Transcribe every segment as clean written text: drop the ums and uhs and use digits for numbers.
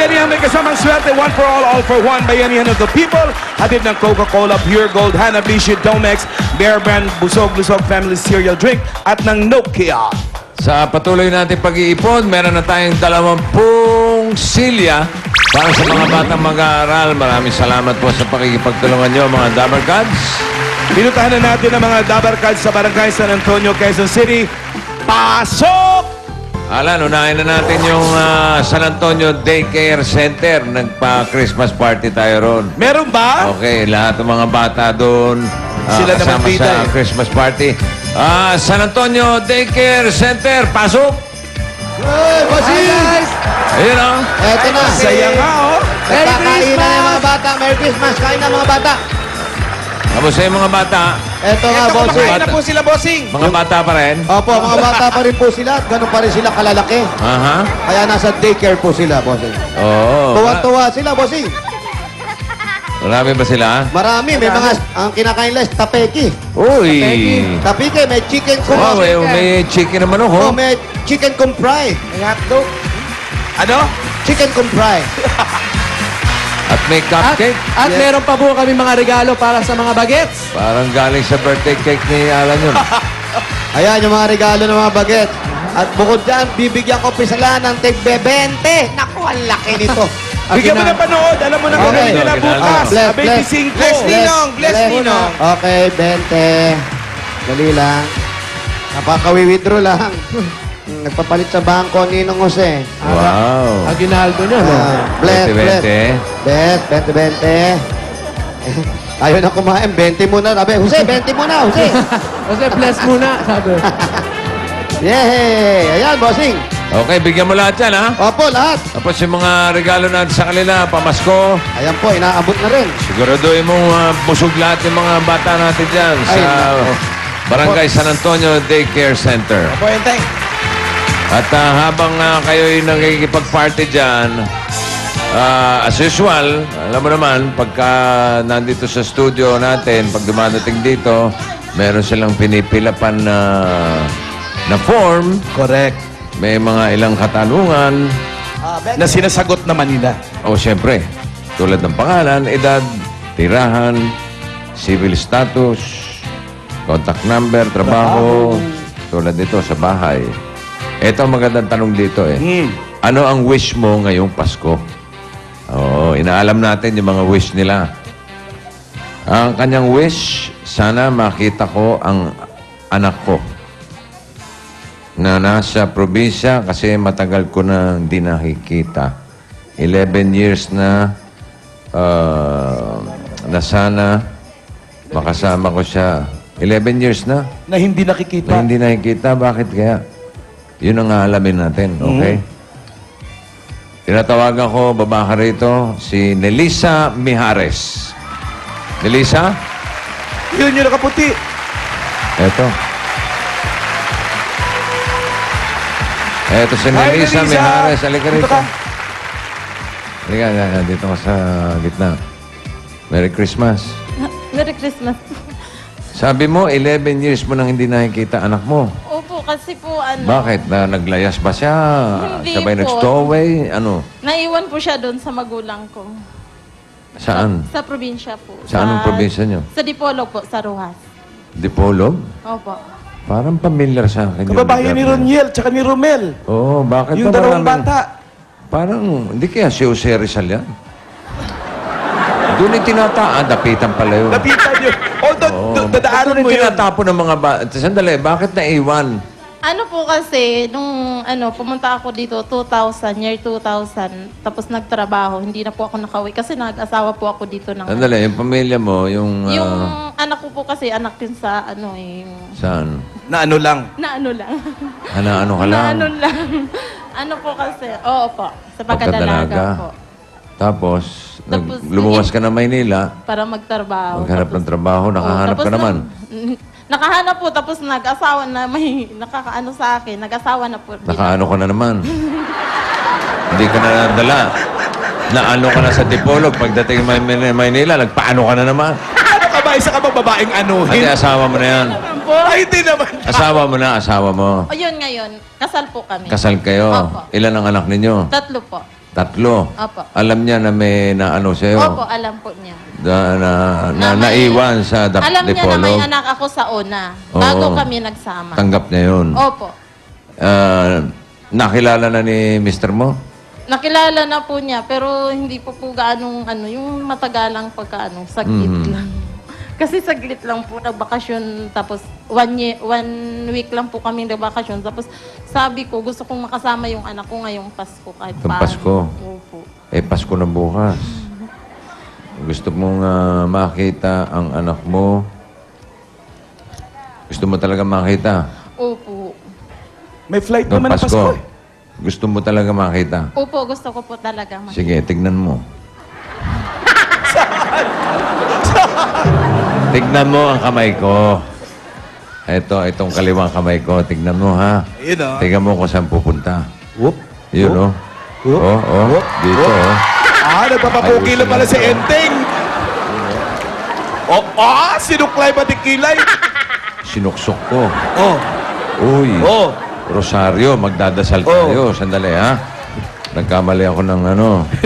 Bayanihan may kasamang swerte, one for all for one. Bayanihan of the people. Hatid ng Coca-Cola, Pure Gold, Hanabishi, Domex, Bear Brand, Busog-Lusog Family Cereal Drink, at ng Nokia. Sa patuloy natin pag-iipon, meron na tayong 20 silya para sa mga batang mag-aaral. Maraming salamat po sa pakikipagtulungan nyo, mga Dabar Gods. Pinutahan na natin ang mga Dabar Cards sa Barangay San Antonio, Quezon City. Pasok! Alan, unahin na natin yung San Antonio Daycare Center. Nagpa-Christmas party tayo ron. Meron ba? Okay, lahat ng mga bata doon Sila naman kasama bida sa eh. Christmas party. San Antonio Daycare Center, pasok! Hey, bossing! Ayun o. Eto na. Saya nga, oh. Nagkakain na yung mga bata. Merry Christmas. Kain na mga bata. Kamusta yung mga bata? Eto nga, Ito, bossing. kumakain na po sila, bossing. Mga bata pa rin? Opo, mga bata pa rin po sila. At ganun pa rin sila kalalaki. Aha. Kaya nasa daycare po sila, bossing. Oo. Tuwa-tuwa sila, bossing. Marami ba sila? Marami. May mga, ang kinakain nila is tapeki. Uy! Tapiki, may chicken Wow, kumakain. may chicken naman Oh, ako. may chicken compry. May hotdog. Ano? Chicken compry. At may cupcake. At meron pa po kami mga regalo para sa mga bagets. Parang galing sa birthday cake ni Alan yun. Ayan, yung mga regalo ng mga baget. At bukod dyan, bibigyan ko pisala ng tig-20. Naku, ang laki nito. Bigyan mo na panood. Alam mo na kung Okay. ano nila bukas. Bless, Abay, bless. bising ko. Bless, Bless Ninong. Okay, 20. Dali lang. Napaka-withdraw lang. Nagpapalit sa bangko, Ninong Jose. Wow. Aguinaldo nyo, no? Bless, 20-20. bless. Bless, 20-20. Ayaw na kumain, 20 muna. Sabi, Jose, 20 muna, Jose. Kasi bless muna, sabi. Yay! Ayan, bossing. Okay, bigyan mo lahat yan, ha? Opo, lahat. Tapos yung mga regalo natin sa kanila, pamasko, Ayan po, inaabot na rin. siguraduhin mong busog lahat yung mga bata natin dyan Ay, sa nako. Barangay San Antonio Daycare Center. Opo, Enteng. At habang kayo'y nakikipag-party dyan, as usual, alam mo naman, pagka nandito sa studio natin, pag dumadating dito, meron silang pinipilapan na form. Correct. May mga ilang katanungan. Na sinasagot naman nila. O siyempre, tulad ng pangalan, edad, tirahan, civil status, contact number, trabaho, tulad dito sa bahay. Ito ang magandang tanong dito eh. Ano ang wish mo ngayong Pasko? Oo, inaalam natin yung mga wish nila. Ang kanyang wish, sana makita ko ang anak ko na nasa probinsya kasi matagal ko na hindi nakikita. 11 years na na sana makasama ko siya. 11 years na Na hindi nakikita. na hindi nakikita. Bakit kaya? Yun ang aalamin natin, okay? Tinatawagan ko, babaka rito, si Nelisa Mijares. Nelisa? Yun yung nakaputi. Eto. Eto si Hi, Nelisa Nelisa. Mijares. Halika Dito rito. ka. Halika, dito ka sa gitna. Merry Christmas. Merry Christmas. Sabi mo, 11 years mo nang hindi nakikita anak mo. Opo, kasi po Bakit? Naglayas ba siya? Hindi Sabay po. nag-stowaway? Ano? Naiwan po siya doon sa magulang ko. Saan? Sa probinsya po. Sa anong probinsya niyo? Sa Dipolog po, sa Rojas. Dipolog? Opo. Parang familiar sa akin. yung Kababayan ni lugar na- Roniel tsaka ni Romel. Oo, bakit Yung ba dalawang maraming- bata. Parang, hindi kaya si Jose Rizal yan? Doon yung tinataan, dapitan pala yun. Lapitan yun. Dadaanan Doon mo yung yun. tinatapon ng mga bata. Sandali, bakit naiwan? Ano po kasi, nung pumunta ako dito, 2000, year 2000, tapos nagtrabaho, hindi na po ako nakauwi kasi nag-asawa po ako dito ng... Sandali, yung pamilya mo, yung... Yung anak ko po kasi, anak din sa saan? Na ano lang. na ano lang. Ano ka lang? Na ano lang. Ano po kasi, oo po, sa pagkadalaga po. Tapos, Tapos, lumuwas ka na Maynila, Para magtrabaho. maghanap ng trabaho, Oo, nakahanap tapos ka naman. Nakahanap po, tapos nag-asawa na may nakakaano sa akin. Nag-asawa na po. Nakaano ka na naman. Hindi ka na nadala. Naano ka na sa Dipolog. Pagdating Maynila, nagpaano ka na naman. Ano ka ba? Isa ka bang babaeng Ate, anuhin? asawa mo na yan. Po. Ay, hindi naman. Asawa mo na, asawa mo. O yun ngayon, kasal po kami. Kasal kayo. Opo. Ilan ang anak ninyo? 3 po. Tatlo. Opo. Alam niya na may naano sa'yo. Opo, alam po niya. Naiwan sa Alam niya na may Dipolog. anak ako sa una. Oo. Bago kami nagsama. Tanggap niya yun. Opo. Nakilala na ni Mr. mo? Nakilala na po niya, pero hindi po gaanong yung matagalang saglit lang. Kasi saglit lang po nagbakasyon, tapos 1 week lang po kami nagbakasyon. Tapos sabi ko, gusto kong makasama yung anak ko ngayong Pasko kahit Itong paano. Pasko? Opo. Pasko na bukas. Gusto mong makita ang anak mo? Gusto mo talaga makita? Opo. May flight Noong naman ng Pasko. Pasko. Gusto mo talaga makita? Opo, gusto ko po talaga. Sige, tignan mo. Tignan mo ang kamay ko. Itong kaliwang kamay ko. Tignan mo, ha? Ayun, oh. Tignan mo kung saan pupunta. Whoop. Yun, oh. Whoop. Oh. Dito, oh. Nagpapapuki lang pala si Enteng. Sinuklay pati kilay. Sinuksok ko. Oh. Uy. Oh. Rosario, magdadasal tayo. Sandali, ha? Nagkamali ako ng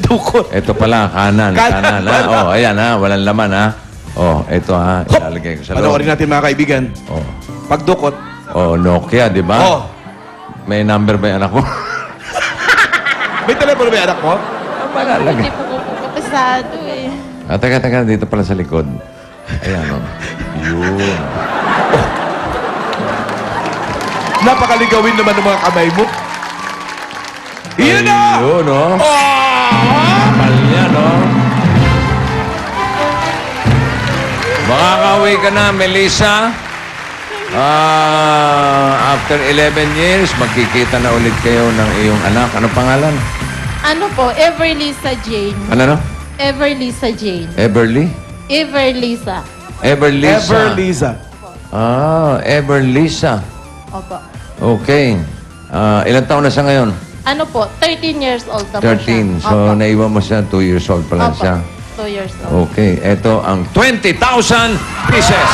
Dukot. Ito pala, kanan. Kanan Kanan, ha? pala. Oh, ayan, ha? Walang laman, ha? Oh, ito, ha? Ilalagay ko sa loob. Panoorin natin mga kaibigan. Oh. Pagdukot. Oh, Nokia, di ba? Oh. May number ba yung anak mo? May telepono ba yung anak mo? Hindi po ko kapisado eh. Teka, dito pala sa likod. Ayan, oh. Yun. Napakaligawin naman ng mga kamay mo. Iyan na! Yun, oh. Kapal yan, oh. Makakauwi ka na, Melissa. After 11 years, magkikita na ulit kayo ng iyong anak. Anong pangalan? Ano po, Everlisa Jane. Ano? Everlisa Jane. Everly? Everlisa. Everlisa. Everlisa. Everlisa. Opo. Okay. Ilan taon na siya ngayon? Ano po, 13 years old na po 13. siya. So, Opo. naiwan mo siya, 2 years old pa lang Opo. siya. 2 years old. Okay. Ito ang 20,000 pieces.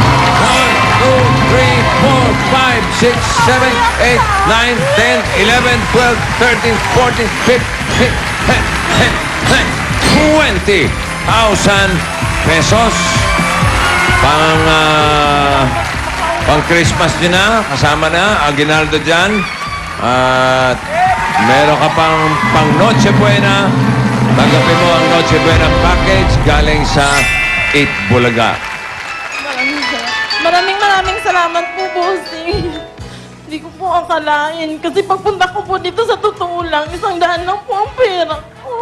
1, 2, 3, 4, 5, 6, 7, 8, 9, 10, 11, 12, 13, 14, 15, 20,000 pesos. Pang Christmas din na. Kasama na. Aguinaldo dyan. At meron ka pang Noche Buena. Tanggapin mo ang Noche Buena package galing sa Eat Bulaga. Maraming salamat po, bossing. Hindi ko po akalain. Kasi pagpunta ko po dito sa totoo lang, 100 lang po ang pera ko.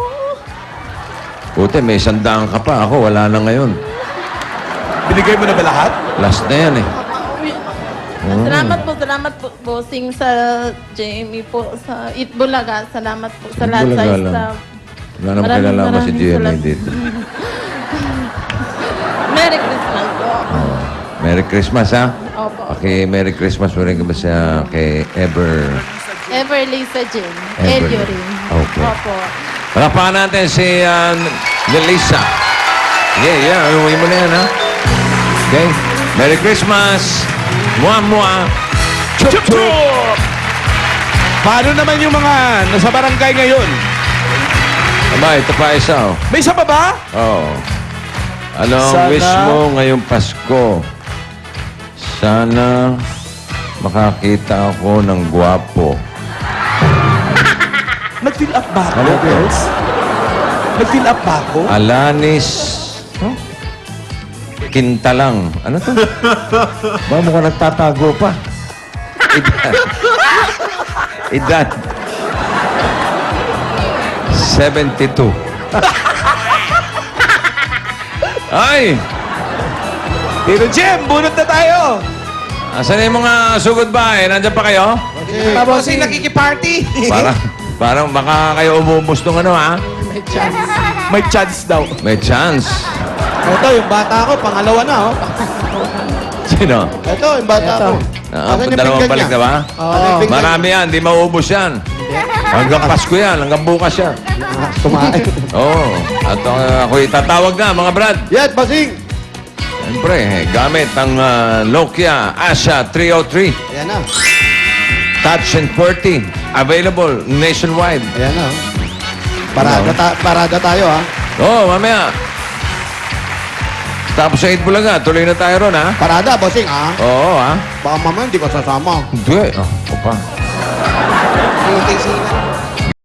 Puti, may 100 ka pa. Ako, wala na ngayon. Binigay mo na ba lahat? Last na yan eh. Salamat po, bossing, sa Jamie po, sa Eat Bulaga. Salamat po sa lahat sa Bulaga lang. staff. Wala naman kinalaman si GMA salamat. dito. Merry Christmas po. Merry Christmas, ha? Opo. Okay, Merry Christmas mo rin ka ba siya kay Everlisa Jane. Ever. Elio rin. Okay. Opo. Palapakan natin si Melissa. Yeah. Uwi mo na yan, ha? Okay? Merry Christmas! Mua! Chup chup! Paano naman yung mga nasa barangay ngayon? Aba, ito pa isa, oh. May isa pa ba? Oo. Ano ang Sana- wish mo ngayong Pasko? Sana makakita ako ng gwapo. Nag-fill up ba ako, Ano to? girls? Nag-fill up ba ako? Alanis Kintalang. Ano to? Ba mo ka nagtatago pa? Edad. 72. Ay! Tito Jem, bunot na tayo! Asan na yung mga sugod bahay? Nandiyan pa kayo? Bossing, nakikiparty! Parang baka kayo umubos nung ano, ha? May chance daw. May chance. Ito, yung bata ko, pangalawa na, oh. Sino? Ito, yung bata ko. Asan yung Dalawang pinggan balik niya? na ba? Ano yung pinggan Marami yan, di maubos yan. Hanggang Pasko yan, hanggang bukas yan. niya? Kumain. Oo. At ako itatawag na, mga brad. Yes, basing! Siyempre, gamit ang Nokia Asha 303. Ayan na. Touch and QWERTY. Available nationwide. Ayan na. Parada tayo, ha? Oo, mamaya. Tapos sa 8 Bulaga, tuloy na tayo ron, ha? Parada, bossing, ha? Oo, ha? Baka mamaya hindi ko sasama. Hindi. Oh, pa. Hindi,